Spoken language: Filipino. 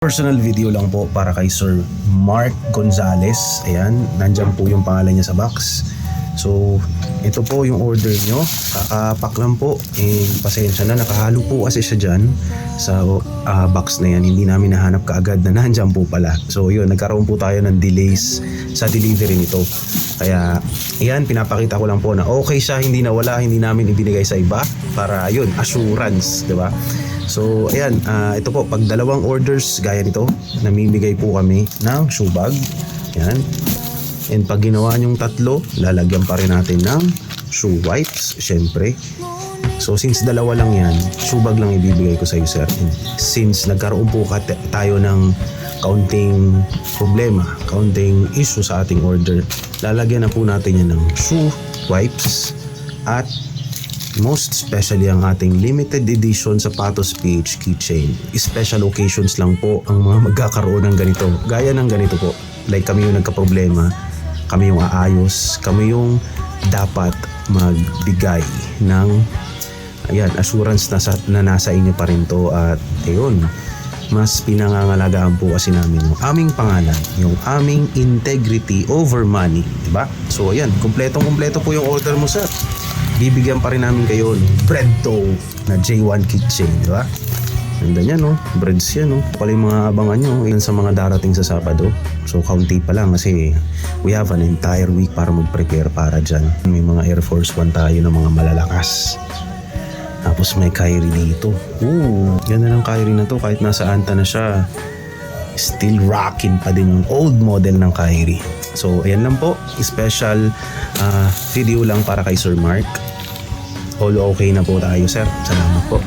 Personal video lang po para kay Sir Mark Gonzales. Ayan, nandyan po yung pangalan niya sa box. So, ito po yung order nyo. Kakapak lang po. Pasensya na, nakahalo po kasi siya dyan sa box na yan. Hindi namin nahanap kaagad na nandyan po pala. So, yun, nagkaroon po tayo ng delays sa delivery nito. Kaya, ayan, pinapakita ko lang po na okay siya, hindi nawala, hindi namin ibinigay sa iba. Para, yun, assurance, di ba? So, ayan, ito po, pag dalawang orders gaya nito, namimigay po kami ng shoe bag. Ayan. And pag ginawa nyong tatlo, lalagyan pa rin natin ng shoe wipes, syempre. So, since dalawa lang yan, shoe bag lang ibibigay ko sa iyo, sir. And since nagkaroon po tayo ng kaunting problema, kaunting issue sa ating order, lalagyan na po natin yan ng shoe wipes at most especially ang ating limited edition sapatos PH keychain. Special occasions lang po ang mga magkakaroon ng ganito. Gaya ng ganito po. Like kami yung nagka-problema, kami yung aayos, kami yung dapat magbigay ng assurance na nasa inyo pa rin to. At ayun, mas pinangangalagaan po kasi namin yung aming pangalan, yung aming integrity over money, diba? So ayan, kumpletong-kumpleto po yung order mo, sir. Bibigyan pa rin namin kayo ng bread dough na J1 Kitchen, di ba? Ganda niya, no? Breads yan, no? Pala yung mga abangan nyo yan sa mga darating sa Sabado. So, kaunti pa lang kasi we have an entire week para mag-prepare para dyan. May mga Air Force One tayo na mga malalakas. Tapos may Kyrie dito. Ganda ng Kyrie na to. Kahit nasa Anta na siya, still rocking pa din yung old model ng Kyrie. So, ayan lang po. Special video lang para kay Sir Mark. All okay na po tayo, sir. Salamat po.